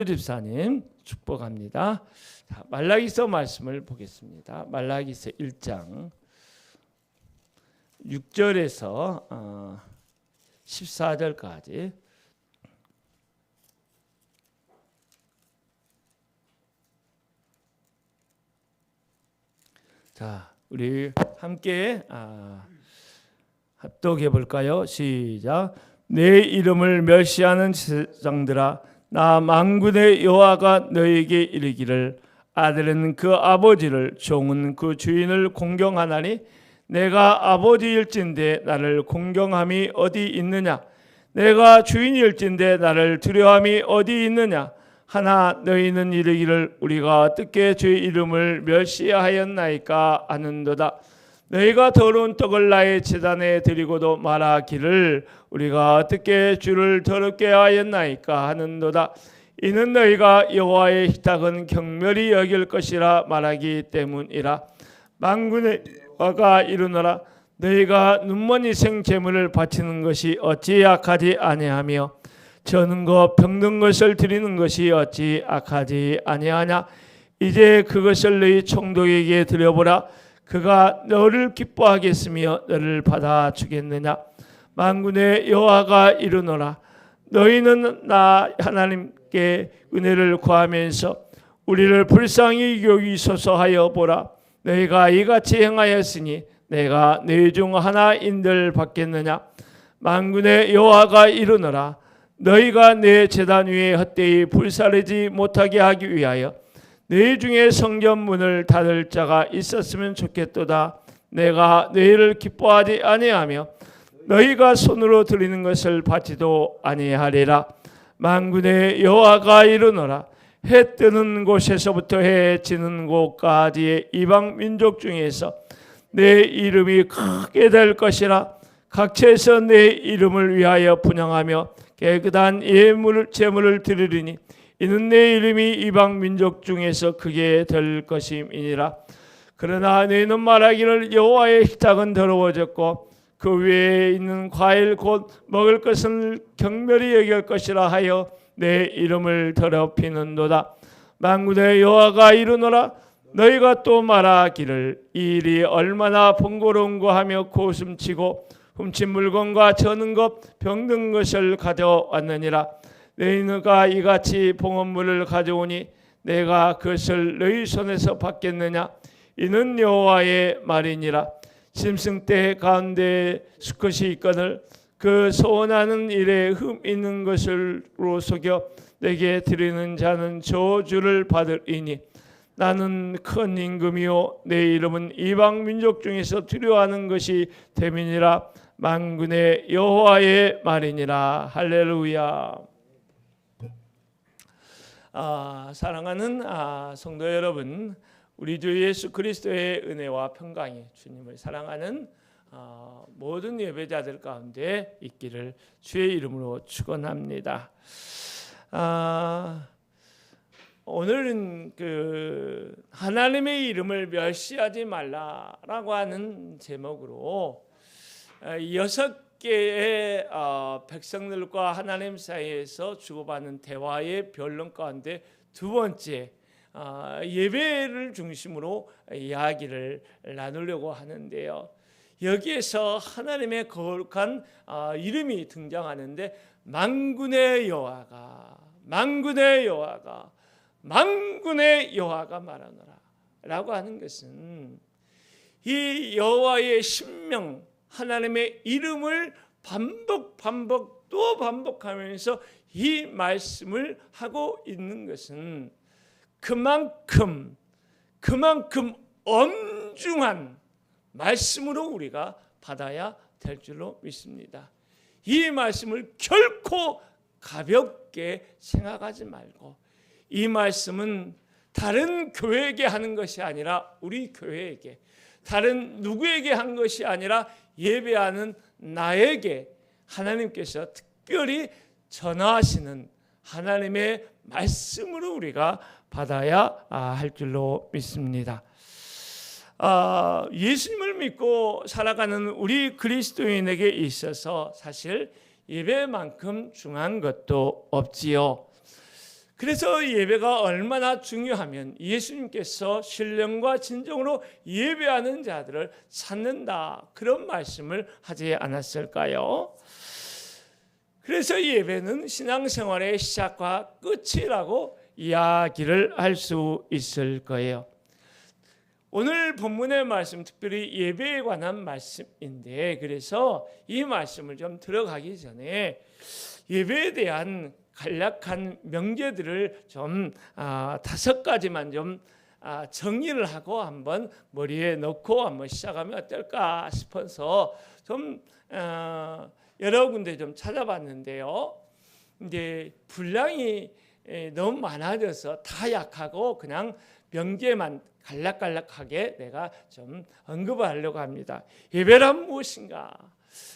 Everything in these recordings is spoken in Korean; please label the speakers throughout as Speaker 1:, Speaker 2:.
Speaker 1: 집사님 축복합니다. 자, 말라기서 말씀을 보겠습니다. 말라기서 1장 6절에서 14절까지. 자, 우리 함께 합독해 볼까요? 시작. 내 이름을 멸시하는 세상들아, 나 만군의 여호와가 너에게 이르기를, 아들은 그 아버지를, 종은 그 주인을 공경하나니 내가 아버지일진데 나를 공경함이 어디 있느냐? 내가 주인일진데 나를 두려움이 어디 있느냐? 하나 너희는 이르기를, 우리가 어떻게 주의 이름을 멸시하였나이까 하는도다. 너희가 더러운 떡을 나의 제단에 드리고도 말하기를, 우리가 어떻게 주를 더럽게 하였나이까 하는도다. 이는 너희가 여호와의 식탁은 경멸히 여길 것이라 말하기 때문이라. 만군의 여호와가 이르노라, 너희가 눈먼 생 제물을 바치는 것이 어찌 악하지 아니하며 저는 것 병든 것을 드리는 것이 어찌 악하지 아니하냐? 이제 그것을 너희 총독에게 드려보라. 그가 너를 기뻐하겠으며 너를 받아주겠느냐? 만군의 여호와가 이르노라, 너희는 나 하나님께 은혜를 구하면서 우리를 불쌍히 여기소서 하여 보라. 너희가 이같이 행하였으니 내가 너희 중 하나인들 받겠느냐? 만군의 여호와가 이르노라, 너희가 내 제단 위에 헛되이 불사르지 못하게 하기 위하여 너희 중에 성전 문을 닫을 자가 있었으면 좋겠도다. 내가 너희를 기뻐하지 아니하며 너희가 손으로 드리는 것을 받지도 아니하리라. 만군의 여호와가 이르노라, 해 뜨는 곳에서부터 해 지는 곳까지의 이방 민족 중에서 내 이름이 크게 될 것이라. 각처에서 내 이름을 위하여 분향하며 깨끗한 제물을 드리리니 이는 내 이름이 이방 민족 중에서 크게 될 것임이니라. 그러나 너희는 말하기를, 여호와의 식탁은 더러워졌고 그 위에 있는 과일 곧 먹을 것은 경멸히 여길 것이라 하여 내 이름을 더럽히는도다. 만군의 여호와가 이르노라, 너희가 또 말하기를, 이 일이 얼마나 번거로운가 하며 고숨치고 훔친 물건과 저는 것 병든 것을 가져왔느니라. 너희가 이같이 봉헌물을 가져오니 내가 그것을 너희 손에서 받겠느냐? 이는 여호와의 말이니라. 짐승 떼 가운데 수컷이 있거늘 그 소원하는 일에 흠 있는 것으로 속여 내게 드리는 자는 저주를 받으리니 나는 큰 임금이요 내 이름은 이방 민족 중에서 두려워하는 것이 됨이니라. 만군의 여호와의 말이니라. 할렐루야. 사랑하는 성도 여러분, 우리 주 예수 그리스도의 은혜와 평강이 주님을 사랑하는 모든 예배자들 가운데 있기를 주의 이름으로 축원합니다. 오늘은 그 하나님의 이름을 멸시하지 말라라고 하는 제목으로 6개의 백성들과 하나님 사이에서 주고받는 대화의 변론 가운데 두 번째 예배를 중심으로 이야기를 나누려고 하는데요. 여기에서 하나님의 거룩한 이름이 등장하는데, 만군의 여호와가 말하노라 라고 하는 것은 이 여호와의 신명, 하나님의 이름을 반복하면서 이 말씀을 하고 있는 것은 그만큼 엄중한 말씀으로 우리가 받아야 될 줄로 믿습니다. 이 말씀을 결코 가볍게 생각하지 말고, 이 말씀은 다른 교회에게 하는 것이 아니라 우리 교회에게, 다른 누구에게 한 것이 아니라 예배하는 나에게 하나님께서 특별히 전하시는 하나님의 말씀으로 우리가 받아야 할 줄로 믿습니다. 예수님을 믿고 살아가는 우리 그리스도인에게 있어서 사실 예배만큼 중요한 것도 없지요. 그래서 예배가 얼마나 중요하면 예수님께서 신령과 진정으로 예배하는 자들을 찾는다, 그런 말씀을 하지 않았을까요? 그래서 예배는 신앙생활의 시작과 끝이라고 이야기를 할 수 있을 거예요. 오늘 본문의 말씀, 특별히 예배에 관한 말씀인데, 그래서 이 말씀을 좀 들어가기 전에 예배에 대한 간략한 명제들을 좀 5가지만 좀 정리를 하고 한번 머리에 넣고 한번 시작하면 어떨까 싶어서 좀 여러 군데 좀 찾아봤는데요. 이제 분량이 너무 많아져서 다 약하고 그냥 명제만 간략간략하게 내가 좀 언급하려고 합니다. 예배란 무엇인가?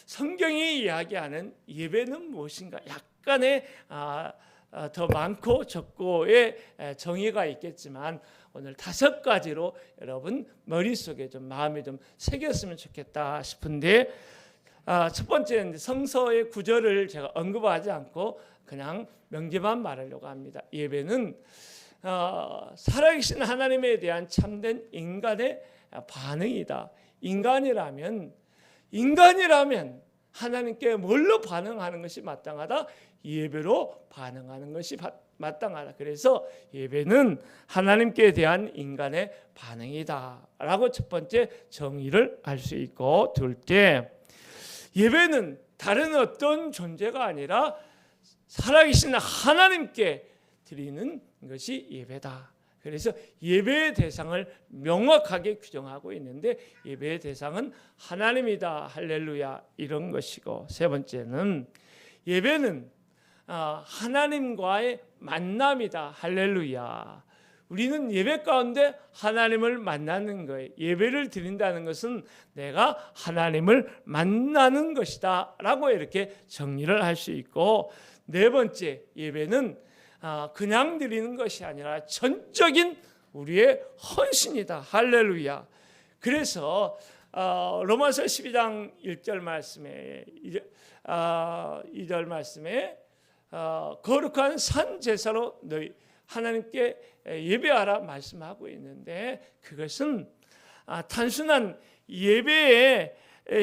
Speaker 1: 성경이 이야기하는 예배는 무엇인가? 약간의 더 많고 적고의 정의가 있겠지만 오늘 5가지로 여러분 머릿속에 좀 마음에 좀 새겼으면 좋겠다 싶은데, 첫 번째는 성서의 구절을 제가 언급하지 않고 그냥 명제만 말하려고 합니다. 예배는 살아계신 하나님에 대한 참된 인간의 반응이다. 인간이라면 하나님께 뭘로 반응하는 것이 마땅하다? 예배로 반응하는 것이 마땅하다. 그래서 예배는 하나님께 대한 인간의 반응이다라고 첫 번째 정의를 할 수 있고, 둘째, 예배는 다른 어떤 존재가 아니라 살아계신 하나님께 드리는 것이 예배다. 그래서 예배의 대상을 명확하게 규정하고 있는데, 예배의 대상은 하나님이다. 할렐루야, 이런 것이고, 세 번째는 예배는 하나님과의 만남이다. 할렐루야. 우리는 예배 가운데 하나님을 만나는 거예요. 예배를 드린다는 것은 내가 하나님을 만나는 것이다 라고 이렇게 정리를 할 수 있고, 네 번째, 예배는 그냥 드리는 것이 아니라 전적인 우리의 헌신이다. 할렐루야. 그래서 로마서 12장 1절 말씀에 2절 말씀에 거룩한 산 제사로 너희 하나님께 예배하라 말씀하고 있는데, 그것은 단순한 예배의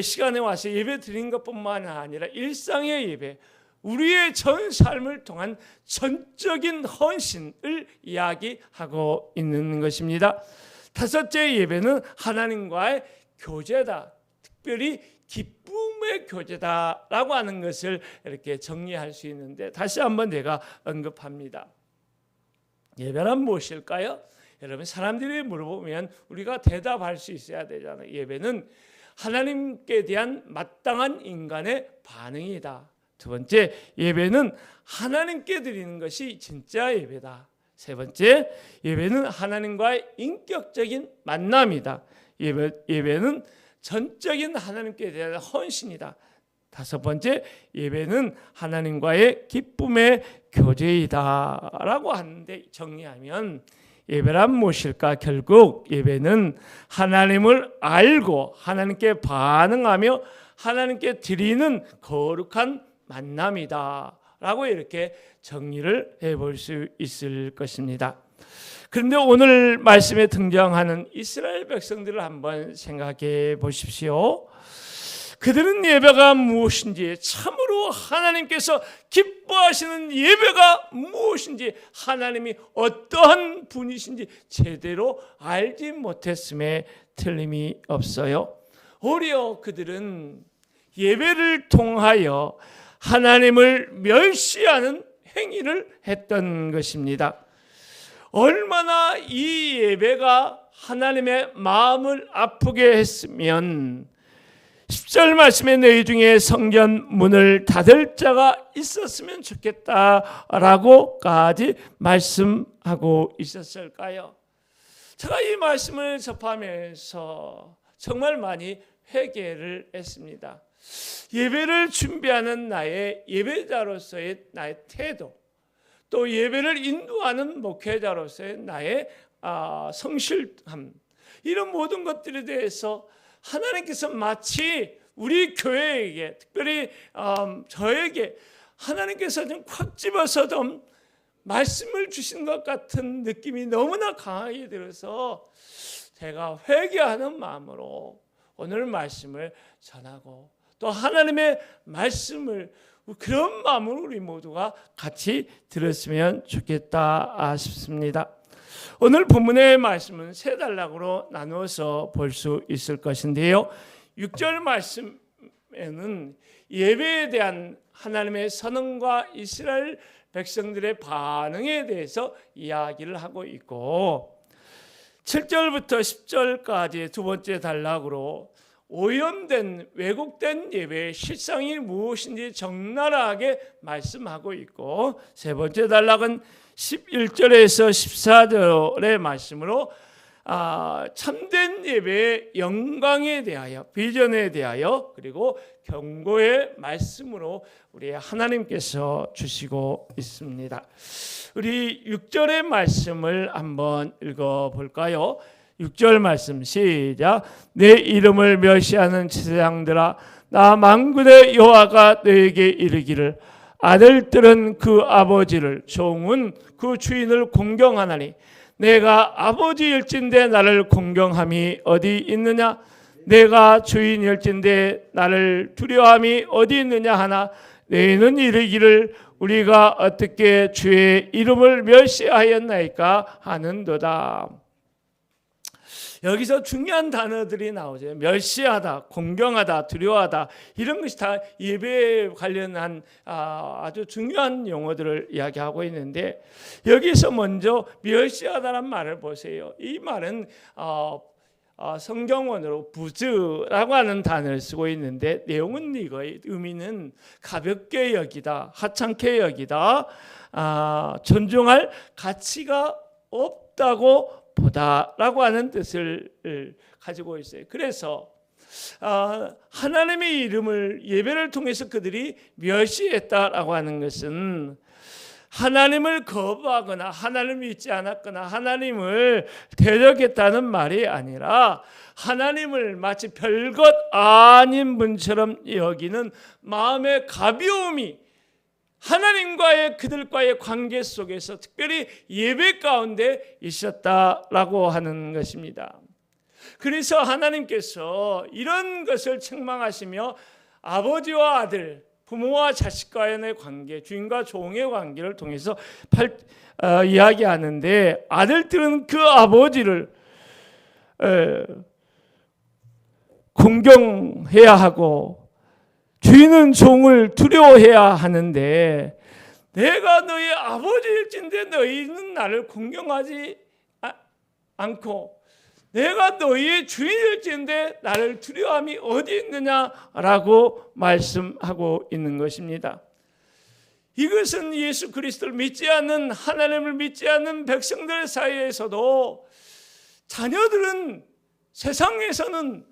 Speaker 1: 시간에 와서 예배 드린 것뿐만 아니라 일상의 예배, 우리의 전 삶을 통한 전적인 헌신을 이야기하고 있는 것입니다. 다섯째, 예배는 하나님과의 교제다. 특별히 기쁨의 교제다라고 하는 것을 이렇게 정리할 수 있는데, 다시 한번 내가 언급합니다. 예배란 무엇일까요? 여러분, 사람들이 물어보면 우리가 대답할 수 있어야 되잖아요. 예배는 하나님께 대한 마땅한 인간의 반응이다. 두 번째, 예배는 하나님께 드리는 것이 진짜 예배다. 세 번째, 예배는 하나님과의 인격적인 만남이다. 예배는 전적인 하나님께 대한 헌신이다. 다섯 번째, 예배는 하나님과의 기쁨의 교제이다 라고 하는데, 정리하면 예배란 무엇일까? 결국 예배는 하나님을 알고 하나님께 반응하며 하나님께 드리는 거룩한 만남이다 라고 이렇게 정리를 해볼 수 있을 것입니다. 그런데 오늘 말씀에 등장하는 이스라엘 백성들을 한번 생각해 보십시오. 그들은 예배가 무엇인지, 참으로 하나님께서 기뻐하시는 예배가 무엇인지, 하나님이 어떠한 분이신지 제대로 알지 못했음에 틀림이 없어요. 오히려 그들은 예배를 통하여 하나님을 멸시하는 행위를 했던 것입니다. 얼마나 이 예배가 하나님의 마음을 아프게 했으면 10절 말씀에 너희 중에 성전 문을 닫을 자가 있었으면 좋겠다라고까지 말씀하고 있었을까요? 제가 이 말씀을 접하면서 정말 많이 회개를 했습니다. 예배를 준비하는 나의 예배자로서의 나의 태도, 또 예배를 인도하는 목회자로서의 나의 성실함, 이런 모든 것들에 대해서 하나님께서 마치 우리 교회에게, 특별히 저에게 하나님께서 좀 콱 집어서 좀 말씀을 주신 것 같은 느낌이 너무나 강하게 들어서 제가 회개하는 마음으로 오늘 말씀을 전하고 또 하나님의 말씀을 그런 마음으로 우리 모두가 같이 들었으면 좋겠다 싶습니다. 오늘 본문의 말씀은 세 단락으로 나누어서 볼 수 있을 것인데요. 6절 말씀에는 예배에 대한 하나님의 선언과 이스라엘 백성들의 반응에 대해서 이야기를 하고 있고 7절부터 10절까지 두 번째 단락으로 오염된 왜곡된 예배의 실상이 무엇인지 적나라하게 말씀하고 있고 세 번째 단락은 11절에서 14절의 말씀으로 참된 예배의 영광에 대하여 비전에 대하여 그리고 경고의 말씀으로 우리 하나님께서 주시고 있습니다. 우리 6절의 말씀을 한번 읽어볼까요? 6절 말씀 시작. 내 이름을 멸시하는 제사장들아 나 만군의 여호와가 너에게 이르기를 아들들은 그 아버지를 종은 그 주인을 공경하나니 내가 아버지일진데 나를 공경함이 어디 있느냐 내가 주인일진데 나를 두려워함이 어디 있느냐 하나 너희는 이르기를 우리가 어떻게 주의 이름을 멸시하였나이까 하는도다. 여기서 중요한 단어들이 나오죠. 멸시하다, 공경하다, 두려워하다 이런 것이 다 예배에 관련한 아주 중요한 용어들을 이야기하고 있는데 여기서 먼저 멸시하다는 말을 보세요. 이 말은 성경원어로 부즈라고 하는 단어를 쓰고 있는데 내용은 이거의 의미는 가볍게 여기다, 하찮게 여기다, 존중할 가치가 없다고 보다라고 하는 뜻을 가지고 있어요. 그래서 하나님의 이름을 예배를 통해서 그들이 멸시했다라고 하는 것은 하나님을 거부하거나 하나님을 믿지 않았거나 하나님을 대적했다는 말이 아니라 하나님을 마치 별것 아닌 분처럼 여기는 마음의 가벼움이 하나님과의 그들과의 관계 속에서 특별히 예배 가운데 있었다라고 하는 것입니다. 그래서 하나님께서 이런 것을 책망하시며 아버지와 아들, 부모와 자식과의 관계, 주인과 종의 관계를 통해서 이야기하는데 아들들은 그 아버지를 공경해야 하고 주인은 종을 두려워해야 하는데 내가 너희 아버지일진데 너희는 나를 공경하지 않고 내가 너희의 주인일진데 나를 두려워함이 어디 있느냐라고 말씀하고 있는 것입니다. 이것은 예수 그리스도를 믿지 않는 하나님을 믿지 않는 백성들 사이에서도 세상에서는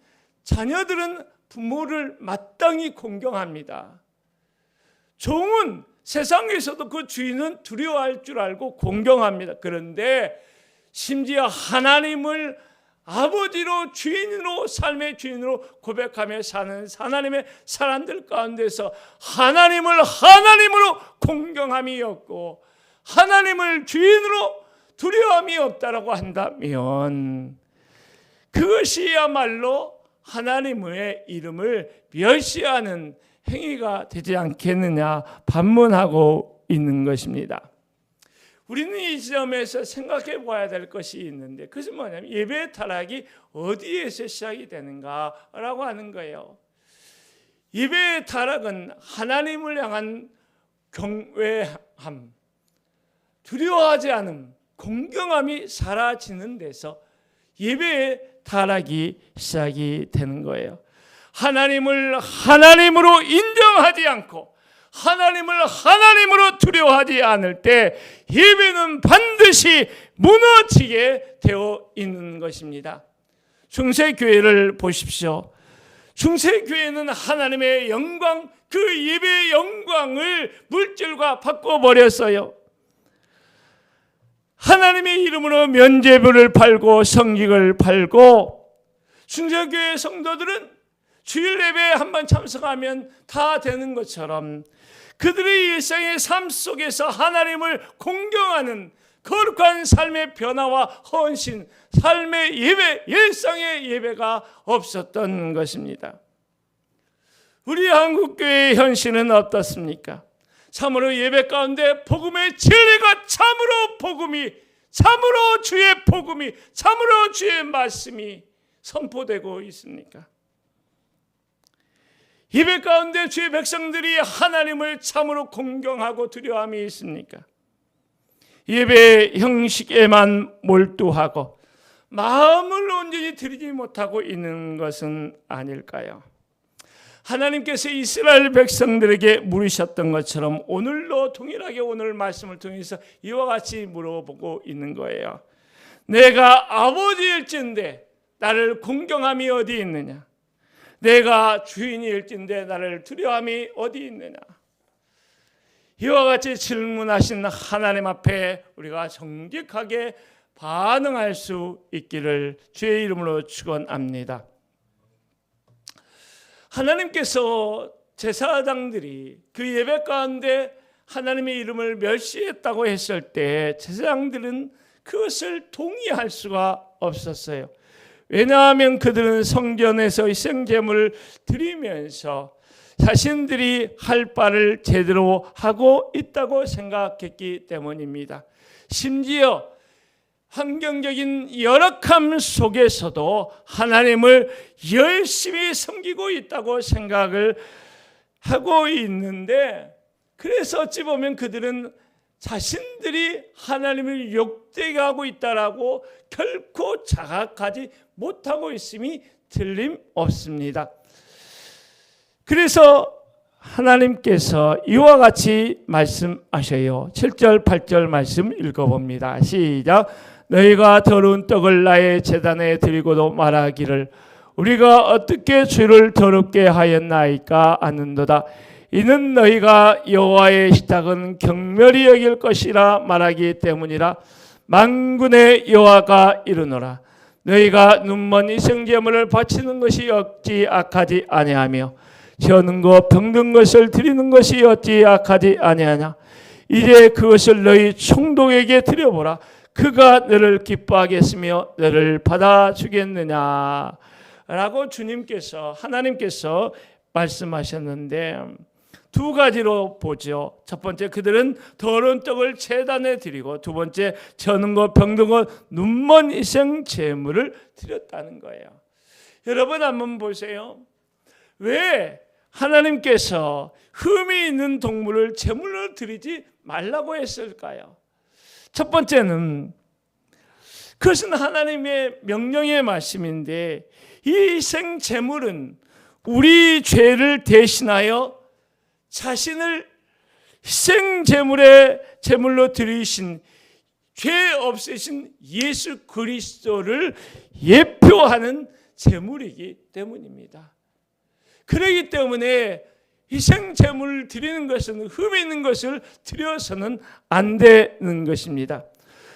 Speaker 1: 자녀들은 부모를 마땅히 공경합니다. 종은 세상에서도 그 주인은 두려워할 줄 알고 공경합니다. 그런데 심지어 하나님을 아버지로 주인으로 삶의 주인으로 고백하며 사는 하나님의 사람들 가운데서 하나님을 하나님으로 공경함이 없고 하나님을 주인으로 두려움이 없다라고 한다면 그것이야말로 하나님의 이름을 멸시하는 행위가 되지 않겠느냐 반문하고 있는 것입니다. 우리는 이 지점에서 생각해 봐야 될 것이 있는데 그것은 뭐냐면 예배의 타락이 어디에서 시작이 되는가라고 하는 거예요. 예배의 타락은 하나님을 향한 경외함, 두려워하지 않음, 공경함이 사라지는 데서 예배의 타락이 시작이 되는 거예요. 하나님을 하나님으로 인정하지 않고 하나님을 하나님으로 두려워하지 않을 때 예배는 반드시 무너지게 되어 있는 것입니다. 중세교회를 보십시오. 중세교회는 하나님의 영광, 그 예배의 영광을 물질과 바꿔버렸어요. 하나님의 이름으로 면죄부를 팔고 성직을 팔고 중세교회 성도들은 주일 예배에 한번 참석하면 다 되는 것처럼 그들의 일상의 삶 속에서 하나님을 공경하는 거룩한 삶의 변화와 헌신, 삶의 예배, 일상의 예배가 없었던 것입니다. 우리 한국교회의 현실은 어떻습니까? 참으로 예배 가운데 복음의 진리가 참으로 복음이, 참으로 주의 복음이, 참으로 주의 말씀이 선포되고 있습니까? 예배 가운데 주의 백성들이 하나님을 참으로 공경하고 두려움이 있습니까? 예배 형식에만 몰두하고 마음을 온전히 드리지 못하고 있는 것은 아닐까요? 하나님께서 이스라엘 백성들에게 물으셨던 것처럼 오늘도 동일하게 오늘 말씀을 통해서 이와 같이 물어보고 있는 거예요. 내가 아버지일진데 나를 공경함이 어디 있느냐? 내가 주인일진데 나를 두려움이 어디 있느냐? 이와 같이 질문하신 하나님 앞에 우리가 정직하게 반응할 수 있기를 주의 이름으로 축원합니다. 하나님께서 제사장들이 그 예배 가운데 하나님의 이름을 멸시했다고 했을 때 제사장들은 그것을 동의할 수가 없었어요. 왜냐하면 그들은 성전에서 희생제물을 드리면서 자신들이 할 바를 제대로 하고 있다고 생각했기 때문입니다. 심지어 환경적인 열악함 속에서도 하나님을 열심히 섬기고 있다고 생각을 하고 있는데, 그래서 어찌 보면 그들은 자신들이 하나님을 욕되게 하고 있다라고 결코 자각하지 못하고 있음이 틀림없습니다. 그래서 하나님께서 이와 같이 말씀하셔요. 7절 8절 말씀 읽어봅니다. 시작. 너희가 더러운 떡을 나의 제단에 드리고도 말하기를 우리가 어떻게 주를 더럽게 하였나이까 하는도다. 이는 너희가 여호와의 식탁은 경멸히 여길 것이라 말하기 때문이라. 만군의 여호와가 이르노라. 너희가 눈먼 희생제물을 바치는 것이 어찌 악하지 아니하며 저는 것 병든 것을 드리는 것이 어찌 악하지 아니하냐. 이제 그것을 너희 총독에게 드려보라. 그가 너를 기뻐하겠으며 너를 받아주겠느냐 라고 주님께서, 하나님께서 말씀하셨는데 두 가지로 보죠. 첫 번째, 그들은 더러운 떡을 제단에 드리고, 두 번째, 저는 것 병든 것 눈먼 희생 제물을 드렸다는 거예요. 여러분 한번 보세요. 왜 하나님께서 흠이 있는 동물을 제물로 드리지 말라고 했을까요? 첫 번째는 그것은 하나님의 명령의 말씀인데, 이 희생 제물은 우리 죄를 대신하여 자신을 희생 제물로 드리신 죄 없으신 예수 그리스도를 예표하는 제물이기 때문입니다. 그렇기 때문에 희생 제물을 드리는 것은 흠 있는 것을 드려서는 안 되는 것입니다.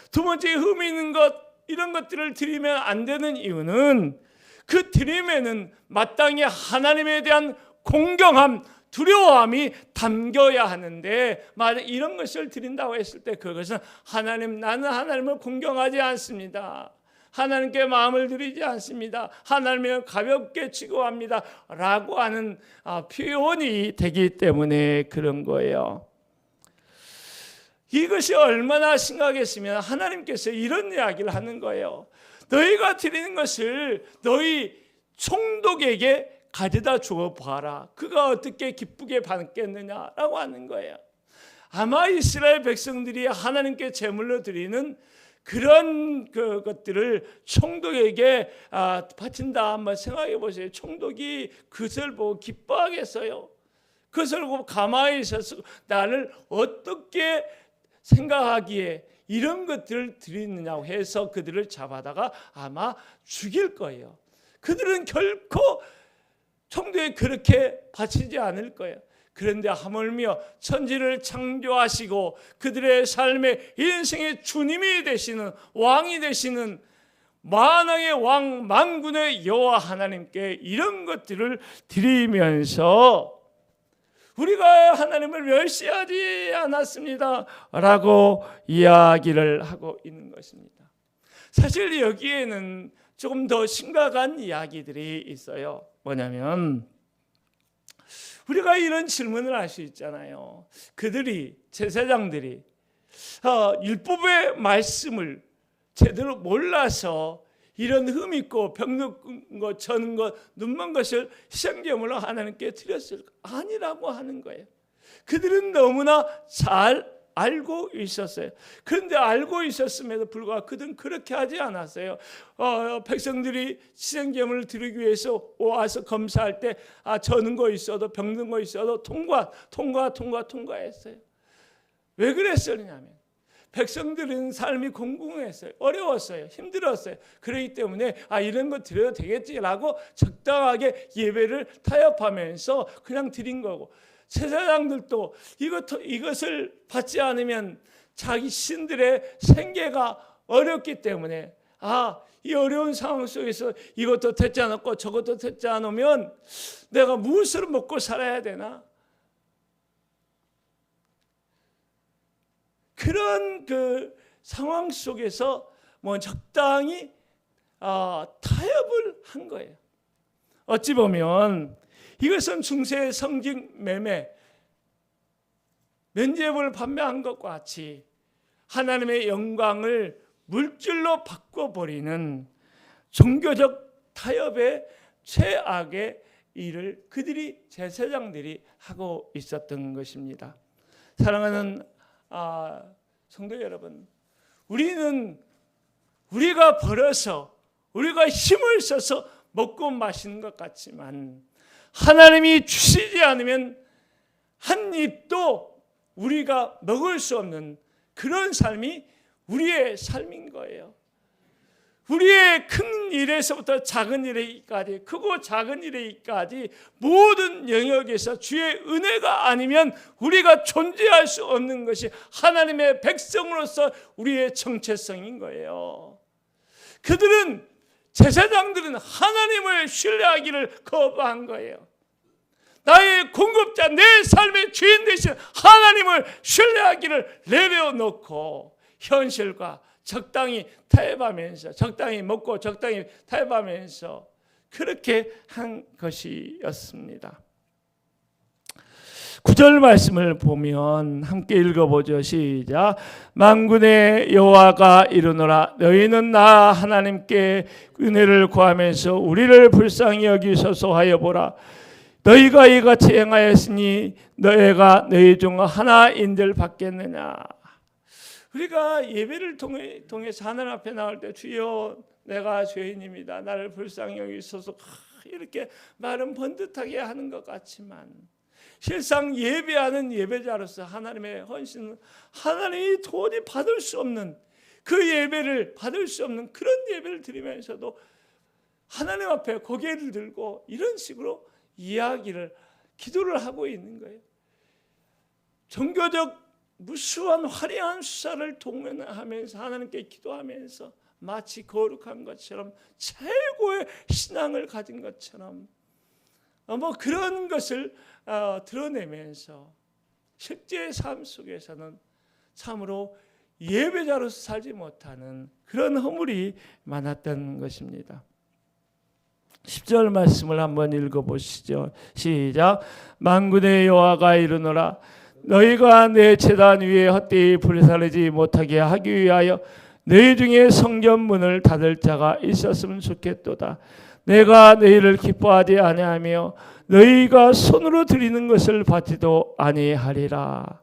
Speaker 1: 두 번째, 흠 있는 것, 이런 것들을 드리면 안 되는 이유는 그 드림에는 마땅히 하나님에 대한 공경함, 두려움이 담겨야 하는데, 만약 이런 것을 드린다고 했을 때 그것은 나는 하나님을 공경하지 않습니다, 하나님께 마음을 드리지 않습니다, 하나님을 가볍게 취급합니다 라고 하는 표현이 되기 때문에 그런 거예요. 이것이 얼마나 심각했으면 하나님께서 이런 이야기를 하는 거예요. 너희가 드리는 것을 너희 총독에게 가져다 주어 봐라. 그가 어떻게 기쁘게 받겠느냐라고 하는 거예요. 아마 이스라엘 백성들이 하나님께 제물로 드리는 그런 것들을 총독에게 바친다 한번 생각해 보세요. 총독이 그것을 보고 기뻐하겠어요? 그것을 보고 가만히 있어서 나를 어떻게 생각하기에 이런 것들을 드리느냐고 해서 그들을 잡아다가 아마 죽일 거예요. 그들은 결코 총독에 그렇게 바치지 않을 거예요. 그런데 하물며 천지를 창조하시고 그들의 삶의 인생의 주님이 되시는, 왕이 되시는 만왕의 왕, 만군의 여호와 하나님께 이런 것들을 드리면서 우리가 하나님을 멸시하지 않았습니다 라고 이야기를 하고 있는 것입니다. 사실 여기에는 조금 더 심각한 이야기들이 있어요. 뭐냐면 우리가 이런 질문을 할 수 있잖아요. 그들이, 제사장들이 율법의 말씀을 제대로 몰라서 이런 흠 있고 병든 것, 저는 것, 눈먼 것을 희생제물로 하나님께 드렸을까? 아니라고 하는 거예요. 그들은 너무나 잘 알고 있었어요. 그런데 알고 있었음에도 불구하고 그들은 그렇게 하지 않았어요. 백성들이 희생제물을 드리기 위해서 와서 검사할 때 저는 거 있어도 병든 거 있어도 통과했어요. 왜 그랬었냐면 백성들은 삶이 공공했어요. 어려웠어요. 힘들었어요. 그렇기 때문에 이런 거 드려도 되겠지라고 적당하게 예배를 타협하면서 그냥 드린 거고, 제사장들도 이것을 받지 않으면 자기 신들의 생계가 어렵기 때문에 이 어려운 상황 속에서 이것도 듣지 않았고 저것도 듣지 않으면 내가 무엇을 먹고 살아야 되나? 그런 그 상황 속에서 적당히 타협을 한 거예요. 어찌 보면 이것은 중세 성직 매매, 면죄부를 판매한 것과 같이 하나님의 영광을 물질로 바꿔버리는 종교적 타협의 최악의 일을 그들이, 제사장들이 하고 있었던 것입니다. 사랑하는 성도 여러분, 우리가 벌어서 우리가 힘을 써서 먹고 마시는 것 같지만 하나님이 주시지 않으면 한 입도 우리가 먹을 수 없는 그런 삶이 우리의 삶인 거예요. 우리의 큰 일에서부터 작은 일에까지, 크고 작은 일에까지 모든 영역에서 주의 은혜가 아니면 우리가 존재할 수 없는 것이 하나님의 백성으로서 우리의 정체성인 거예요. 제사장들은 하나님을 신뢰하기를 거부한 거예요. 나의 공급자, 내 삶의 주인 되신 하나님을 신뢰하기를 내려놓고 현실과 적당히 타협하면서, 적당히 먹고 적당히 타협하면서 그렇게 한 것이었습니다. 9절 말씀을 보면 함께 읽어보죠. 시작. 만군의 여호와가 이르노라, 너희는 나 하나님께 은혜를 구하면서 우리를 불쌍히 여기소서 하여 보라. 너희가 이같이 행하였으니 너희가 너희 중 하나인들 받겠느냐. 우리가 예배를 통해서 하나님 앞에 나올 때 주여 내가 죄인입니다, 나를 불쌍히 여기소서, 이렇게 말은 번듯하게 하는 것 같지만 실상 예배하는 예배자로서 하나님의 헌신은 하나님이 도저히 받을 수 없는, 그 예배를 받을 수 없는 그런 예배를 드리면서도 하나님 앞에 고개를 들고 이런 식으로 기도를 하고 있는 거예요. 종교적 무수한 화려한 수사를 동원하면서 하나님께 기도하면서 마치 거룩한 것처럼, 최고의 신앙을 가진 것처럼 그런 것을 드러내면서 실제 삶 속에서는 참으로 예배자로서 살지 못하는 그런 허물이 많았던 것입니다. 10절 말씀을 한번 읽어보시죠. 시작. 만군의 여호와가 이르노라, 너희가 내 제단 위에 헛되이 불사르지 못하게 하기 위하여 너희 중에 성전 문을 닫을 자가 있었으면 좋겠도다. 내가 너희를 기뻐하지 아니하며 너희가 손으로 드리는 것을 받지도 아니하리라.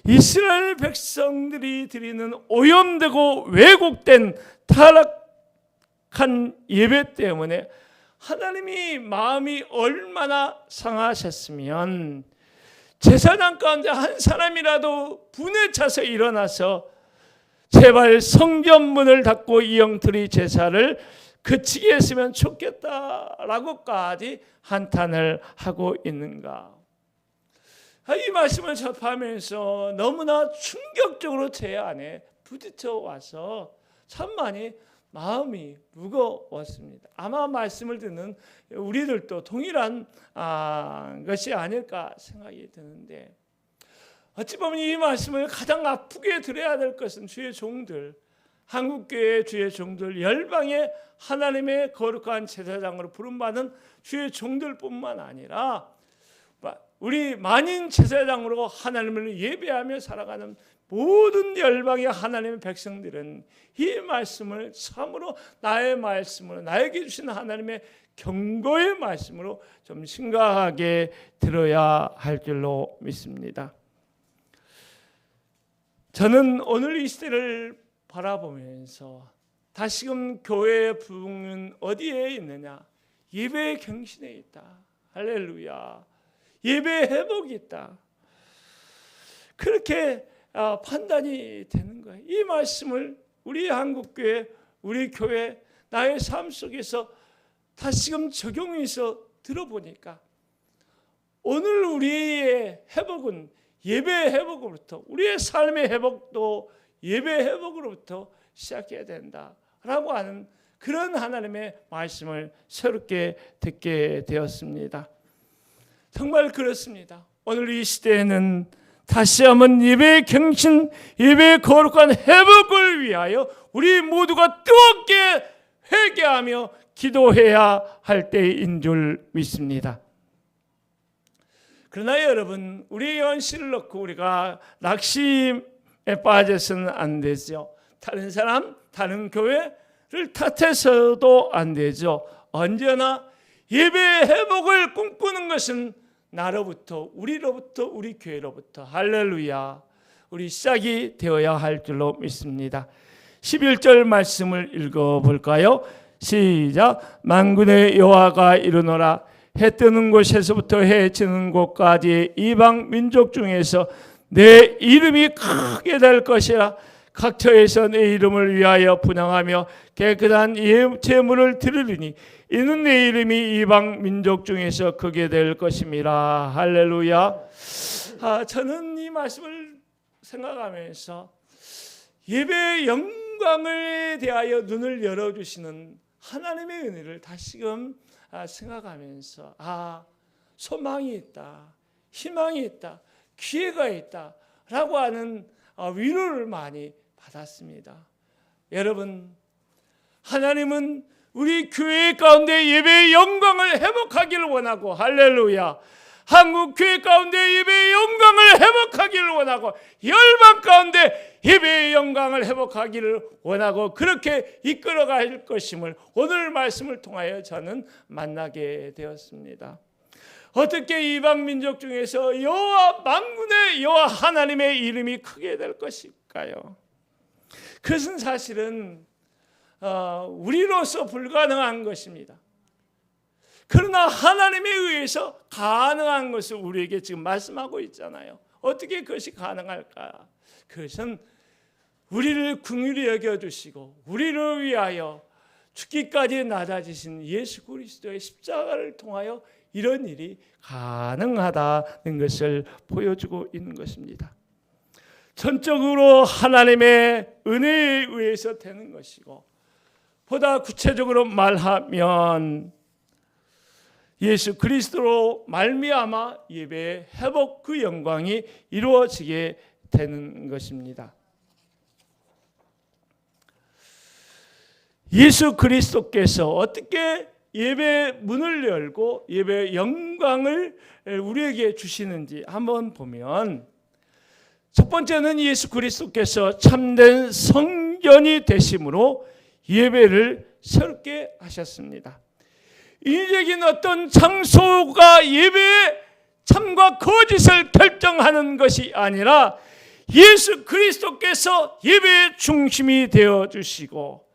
Speaker 1: 이스라엘 백성들이 드리는 오염되고 왜곡된 타락한 예배 때문에 하나님이 마음이 얼마나 상하셨으면 제사장 가운데 한 사람이라도 분에 차서 일어나서 제발 성전 문을 닫고 이 영들이 제사를 그치게 했으면 좋겠다라고까지 한탄을 하고 있는가. 이 말씀을 접하면서 너무나 충격적으로 제 안에 부딪혀 와서 참 많이 마음이 무거웠습니다. 아마 말씀을 듣는 우리들도 동일한 것이 아닐까 생각이 드는데, 어찌 보면 이 말씀을 가장 아프게 들어야 될 것은 주의 종들, 한국교회의 주의 종들, 열방의 하나님의 거룩한 제사장으로 부름받은 주의 종들뿐만 아니라 우리 만인 제사장으로 하나님을 예배하며 살아가는 모든 열방의 하나님의 백성들은 이 말씀을 참으로 나의 말씀으로, 나에게 주신 하나님의 경고의 말씀으로 좀 심각하게 들어야 할 줄로 믿습니다. 저는 오늘 이 시대를 바라보면서 다시금 교회의 부흥은 어디에 있느냐? 예배의 경신에 있다. 할렐루야. 예배의 회복이 있다. 그렇게 판단이 되는 거예요. 이 말씀을 우리 한국교회, 우리 교회, 나의 삶 속에서 다시금 적용해서 들어보니까 오늘 우리의 회복은 예배의 회복으로부터, 우리의 삶의 회복도 예배의 회복으로부터 시작해야 된다라고 하는 그런 하나님의 말씀을 새롭게 듣게 되었습니다. 정말 그렇습니다. 오늘 이 시대에는 다시 한번 예배의 경신, 예배의 거룩한 회복을 위하여 우리 모두가 뜨겁게 회개하며 기도해야 할 때인 줄 믿습니다. 그러나 여러분, 우리 연실을 놓고 우리가 낙심에 빠져서는 안 되죠. 다른 사람, 다른 교회를 탓해서도 안 되죠. 언제나 예배의 회복을 꿈꾸는 것은 나로부터, 우리로부터, 우리 교회로부터, 할렐루야, 우리 시작이 되어야 할 줄로 믿습니다. 11절 말씀을 읽어볼까요? 시작. 만군의 여호와가 이르노라. 해 뜨는 곳에서부터 해 지는 곳까지 이방 민족 중에서 내 이름이 크게 될 것이라. 각처에서 내 이름을 위하여 분향하며 깨끗한 제물을 드리리니 이는 내 이름이 이방 민족 중에서 크게 될 것임이라. 할렐루야. 저는 이 말씀을 생각하면서 예배의 영광을 대하여 눈을 열어주시는 하나님의 은혜를 다시금 생각하면서 소망이 있다, 희망이 있다, 기회가 있다라고 하는 위로를 많이 받았습니다. 여러분, 하나님은 우리 교회 가운데 예배의 영광을 회복하기를 원하고, 할렐루야, 한국 교회 가운데 예배의 영광을 회복하기를 원하고, 열방 가운데 예배의 영광을 회복하기를 원하고 그렇게 이끌어갈 것임을 오늘 말씀을 통하여 저는 만나게 되었습니다. 어떻게 이방 민족 중에서 여호와 만군의 여호와 하나님의 이름이 크게 될 것일까요? 그것은 사실은 우리로서 불가능한 것입니다. 그러나 하나님에 의해서 가능한 것을 우리에게 지금 말씀하고 있잖아요. 어떻게 그것이 가능할까? 그것은 우리를 긍휼히 여겨주시고 우리를 위하여 죽기까지 낮아지신 예수 그리스도의 십자가를 통하여 이런 일이 가능하다는 것을 보여주고 있는 것입니다. 전적으로 하나님의 은혜에 의해서 되는 것이고, 보다 구체적으로 말하면 예수 그리스도로 말미암아 예배의 회복, 그 영광이 이루어지게 되는 것입니다. 예수 그리스도께서 어떻게 예배의 문을 열고 예배의 영광을 우리에게 주시는지 한번 보면, 첫 번째는 예수 그리스도께서 참된 성전이 되심으로 예배를 새롭게 하셨습니다. 인위적인 어떤 장소가 예배의 참과 거짓을 결정하는 것이 아니라 예수 그리스도께서 예배의 중심이 되어주시고,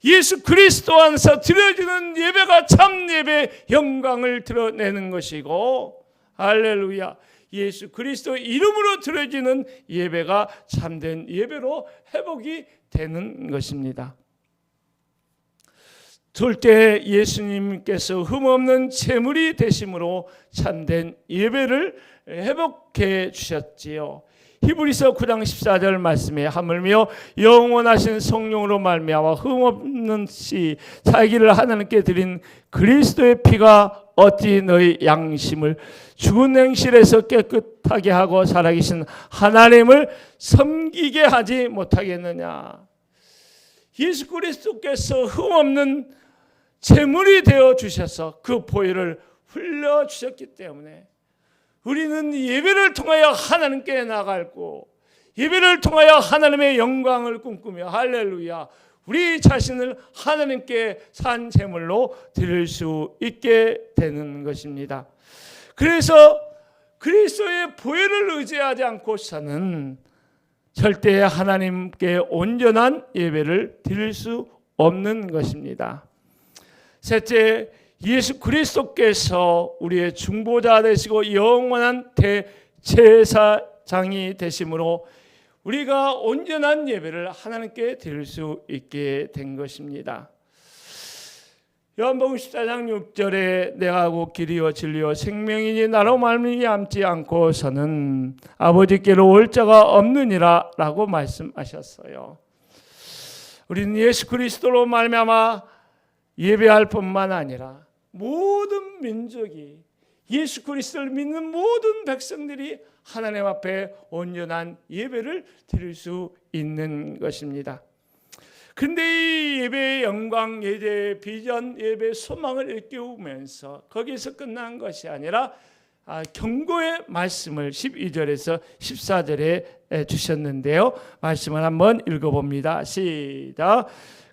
Speaker 1: 예수 그리스도 안에서 드려지는 예배가 참 예배의 영광을 드러내는 것이고, 할렐루야, 예수 그리스도 이름으로 드려지는 예배가 참된 예배로 회복이 되는 것입니다. 둘째, 예수님께서 흠없는 제물이 되심으로 참된 예배를 회복해 주셨지요. 히브리서 9장 14절 말씀에 하물며 영원하신 성령으로 말미암아 흠없는 씨 자기를 하나님께 드린 그리스도의 피가 어찌 너희 양심을 죽은 행실에서 깨끗하게 하고 살아계신 하나님을 섬기게 하지 못하겠느냐. 예수 그리스도께서 흠없는 제물이 되어 주셔서 그 보혈을 흘려 주셨기 때문에 우리는 예배를 통하여 하나님께 나아가고 예배를 통하여 하나님의 영광을 꿈꾸며 할렐루야 우리 자신을 하나님께 산 제물로 드릴 수 있게 되는 것입니다. 그래서 그리스도의 보혈을 의지하지 않고서는 절대 하나님께 온전한 예배를 드릴 수 없는 것입니다. 셋째, 예수 그리스도께서 우리의 중보자 되시고 영원한 대제사장이 되심으로 우리가 온전한 예배를 하나님께 드릴 수 있게 된 것입니다. 요한복음 14장 6절에 내가 곧 길이요 진리요 생명이니 나로 말미암지 않고서는 아버지께로 올 자가 없느니라 라고 말씀하셨어요. 우리는 예수 그리스도로 말미암아 예배할 뿐만 아니라 모든 민족이 예수 그리스도를 믿는 모든 백성들이 하나님 앞에 온전한 예배를 드릴 수 있는 것입니다. 그런데 이 예배의 영광, 예배의 비전, 예배의 소망을 일깨우면서 거기서 끝난 것이 아니라 경고의 말씀을 12절에서 14절에 주셨는데요. 말씀을 한번 읽어봅니다. 시작.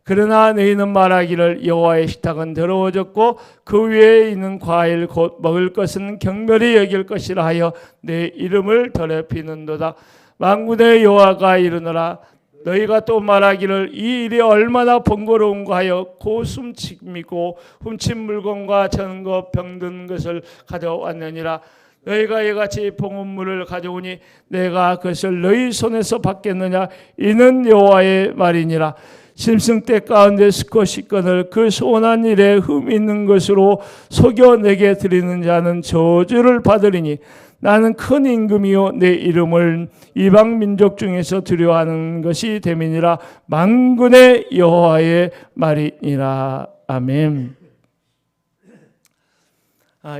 Speaker 1: 그러나 너희는 말하기를 여호와의 식탁은 더러워졌고 그 위에 있는 과일 곧 먹을 것은 경멸히 여길 것이라 하여 내 이름을 더럽히는도다. 만군의 여호와가 이르노라. 너희가 또 말하기를 이 일이 얼마나 번거로운가 하여 고숨치미고 훔친 물건과 저는 것 병든 것을 가져왔느니라. 너희가 이같이 봉헌물을 가져오니 내가 그것을 너희 손에서 받겠느냐. 이는 여호와의 말이니라. 짐승떼 가운데 수컷이건을 그 소원한 일에 흠 있는 것으로 속여 내게 드리는 자는 저주를 받으리니 나는 큰 임금이요 내 이름을 이방 민족 중에서 두려워하는 것이 됨이니라. 만군의 여호와의 말이니라. 아멘.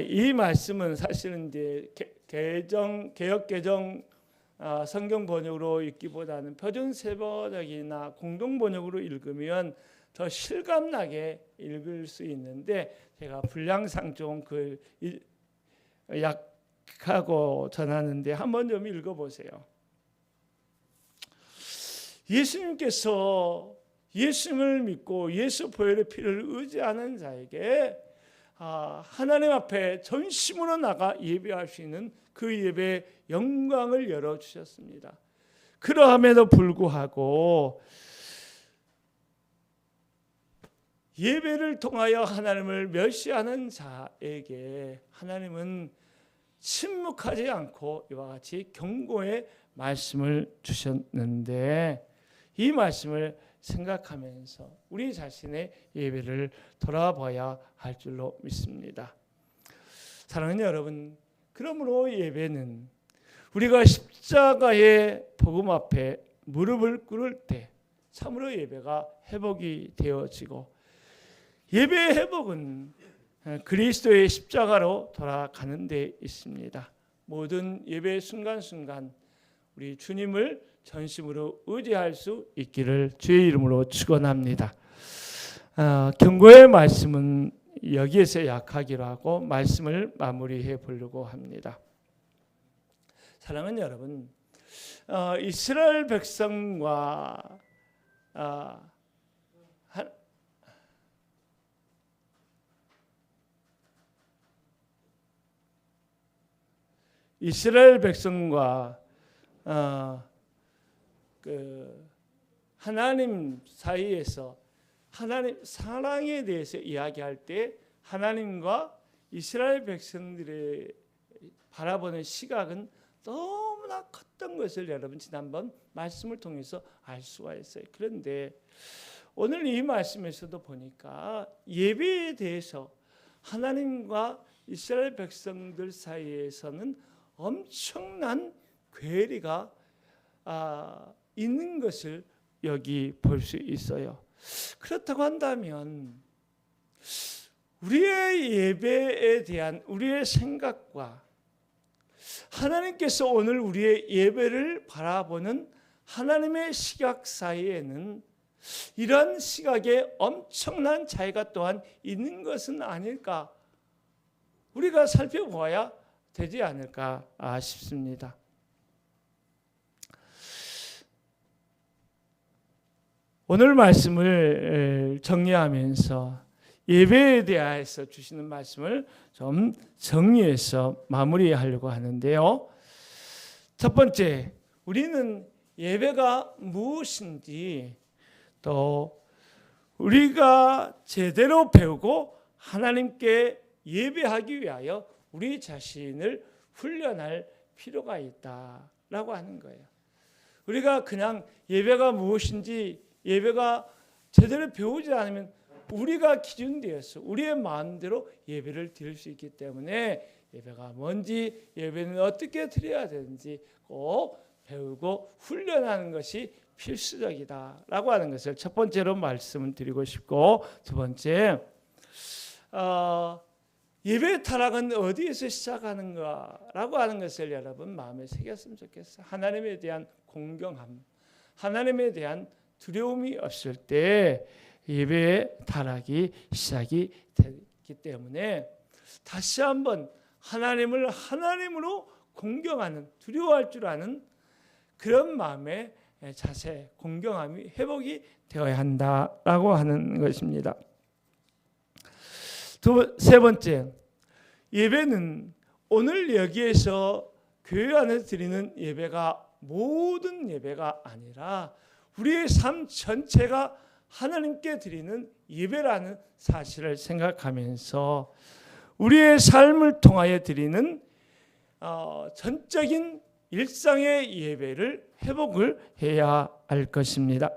Speaker 1: 이 말씀은 사실은 이제 개역 개정 성경 번역으로 읽기보다는 표준 세번역이나 공동 번역으로 읽으면 더 실감나게 읽을 수 있는데 제가 분량상 좀 그 약하고 전하는데 한번 좀 읽어보세요. 예수님께서 예수님을 믿고 예수 보혈의 피를 의지하는 자에게 하나님 앞에 전심으로 나가 예배할 수 있는 그 예배의 영광을 열어주셨습니다. 그러함에도 불구하고 예배를 통하여 하나님을 멸시하는 자에게 하나님은 침묵하지 않고 이와 같이 경고의 말씀을 주셨는데 이 말씀을 생각하면서 우리 자신의 예배를 돌아봐야 할 줄로 믿습니다. 사랑하는 여러분, 그러므로 예배는 우리가 십자가의 복음 앞에 무릎을 꿇을 때 참으로 예배가 회복이 되어지고 예배의 회복은 그리스도의 십자가로 돌아가는 데 있습니다. 모든 예배의 순간순간 우리 주님을 전심으로 의지할 수 있기를 주의 이름으로 축원합니다. 경고의 말씀은 여기에서 약하기로 하고 말씀을 마무리해 보려고 합니다. 사랑하는 여러분, 이스라엘 백성과 하나님 사이에서 하나님 사랑에 대해서 이야기할 때 하나님과 이스라엘 백성들의 바라보는 시각은 너무나 컸던 것을 여러분 지난번 말씀을 통해서 알 수가 있어요. 그런데 오늘 이 말씀에서도 보니까 예배에 대해서 하나님과 이스라엘 백성들 사이에서는 엄청난 괴리가 있는 것을 여기 볼 수 있어요. 그렇다고 한다면 우리의 예배에 대한 우리의 생각과 하나님께서 오늘 우리의 예배를 바라보는 하나님의 시각 사이에는 이런 시각에 엄청난 차이가 또한 있는 것은 아닐까, 우리가 살펴보아야 되지 않을까 싶습니다. 오늘 말씀을 정리하면서 예배에 대해서 주시는 말씀을 좀 정리해서 마무리하려고 하는데요. 첫 번째, 우리는 예배가 무엇인지, 또 우리가 제대로 배우고 하나님께 예배하기 위하여 우리 자신을 훈련할 필요가 있다라고 하는 거예요. 우리가 그냥 예배가 무엇인지 예배가 제대로 배우지 않으면 우리가 기준되어서 우리의 마음대로 예배를 드릴 수 있기 때문에 예배가 뭔지, 예배는 어떻게 드려야 되는지 꼭 배우고 훈련하는 것이 필수적이다라고 하는 것을 첫 번째로 말씀을 드리고 싶고, 두 번째, 예배 타락은 어디에서 시작하는가라고 하는 것을 여러분 마음에 새겼으면 좋겠어요. 하나님에 대한 공경함, 하나님에 대한 두려움이 없을 때 예배의 타락이 시작이 되기 때문에 다시 한번 하나님을 하나님으로 공경하는, 두려워할 줄 아는 그런 마음의 자세, 공경함이 회복이 되어야 한다라고 하는 것입니다. 세 번째, 예배는 오늘 여기에서 교회 안에서 드리는 예배가 모든 예배가 아니라 우리의 삶 전체가 하나님께 드리는 예배라는 사실을 생각하면서 우리의 삶을 통하여 드리는 전적인 일상의 예배를 회복을 해야 할 것입니다.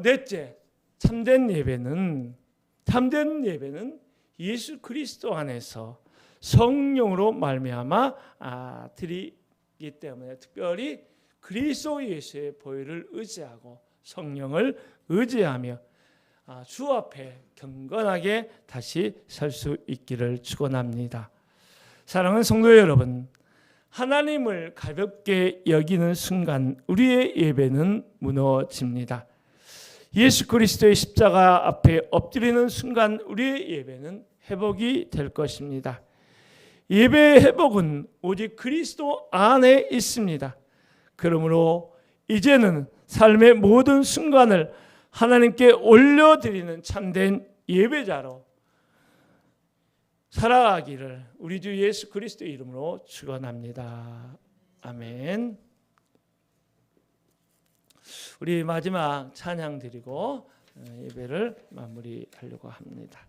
Speaker 1: 넷째, 참된 예배는 예수 그리스도 안에서 성령으로 말미암아 드리기 때문에, 특별히 그리스도 예수의 보혈을 의지하고 성령을 의지하며 주 앞에 경건하게 다시 설 수 있기를 축원합니다. 사랑하는 성도 여러분, 하나님을 가볍게 여기는 순간 우리의 예배는 무너집니다. 예수 그리스도의 십자가 앞에 엎드리는 순간 우리의 예배는 회복이 될 것입니다. 예배의 회복은 오직 그리스도 안에 있습니다. 그러므로 이제는 삶의 모든 순간을 하나님께 올려드리는 참된 예배자로 살아가기를 우리 주 예수 그리스도의 이름으로 축원합니다. 아멘. 우리 마지막 찬양 드리고 예배를 마무리하려고 합니다.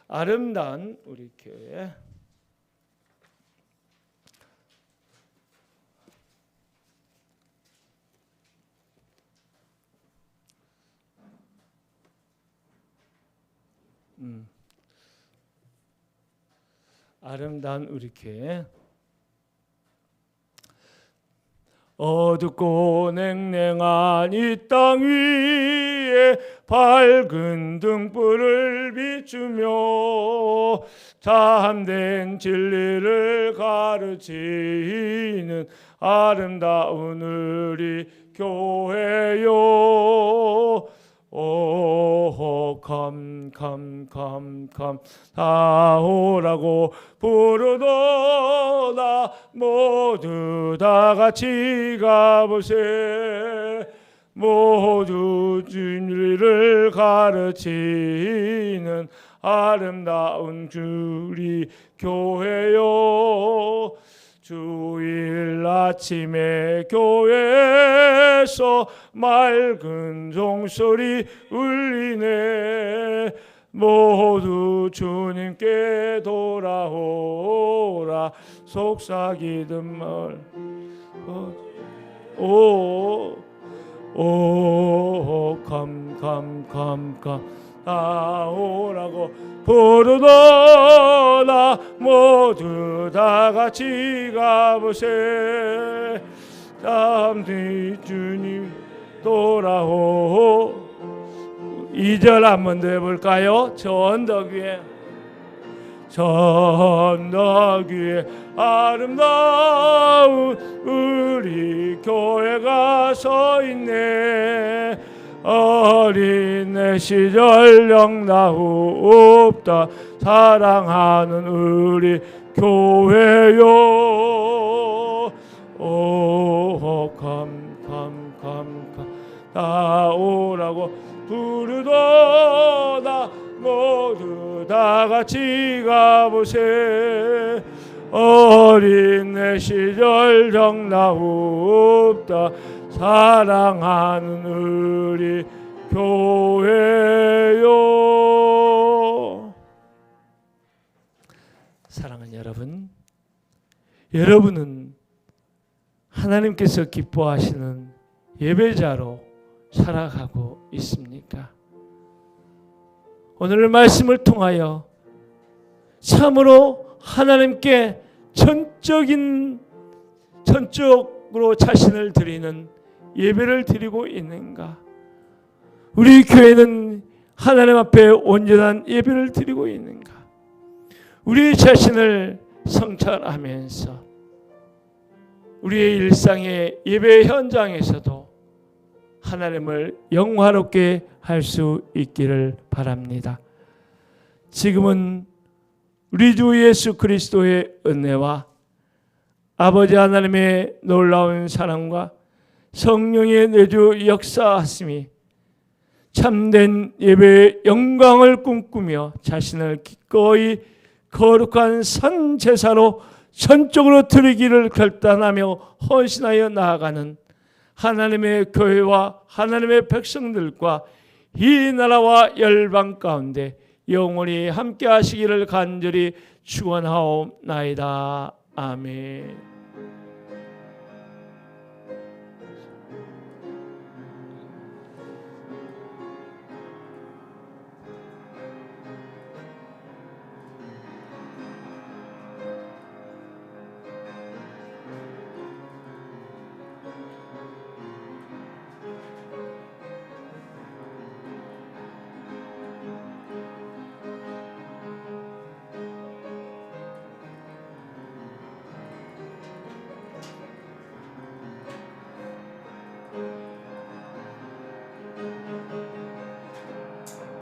Speaker 1: 아름다운 우리 교회, 아름다운 우리 교회. 어둡고 냉랭한 이 땅 위에 밝은 등불을 비추며 참된 진리를 가르치는 아름다운 우리 교회요. 오, 컴 나오라고 부르노라. 모두 다 같이 가보세. 모두 진리를 가르치는 아름다운 주리 교회요. 주일 아침에 교회에서 맑은 종소리 울리네. 모두 주님께 돌아오라. 속삭이듯 말 오, 컴 나오라고 부르노라. 모두 다 같이 가보세. 잠시 주님 돌아오. 2절 한번 더 해볼까요? 저 언덕 위에, 저 언덕 위에 아름다운 우리 교회가 서 있네. 어린 내 시절 영나옵다 사랑하는 우리 교회요. 오 컴 나오라고 부르도다. 모두 다 같이 가보세. 어린 내 시절 정나옵다 사랑하는 우리 교회요. 사랑하는 여러분, 여러분은 하나님께서 기뻐하시는 예배자로 살아가고 있습니까? 오늘 말씀을 통하여 참으로 하나님께 전적으로 자신을 드리는 예배를 드리고 있는가? 우리 교회는 하나님 앞에 온전한 예배를 드리고 있는가? 우리 자신을 성찰하면서 우리의 일상의 예배 현장에서도 하나님을 영화롭게 할 수 있기를 바랍니다. 지금은 우리 주 예수 그리스도의 은혜와 아버지 하나님의 놀라운 사랑과 성령의 내주 역사하심이 참된 예배의 영광을 꿈꾸며 자신을 기꺼이 거룩한 산 제사로 전적으로 드리기를 결단하며 헌신하여 나아가는 하나님의 교회와 하나님의 백성들과 이 나라와 열방 가운데 영원히 함께 하시기를 간절히 축원하옵나이다. 아멘.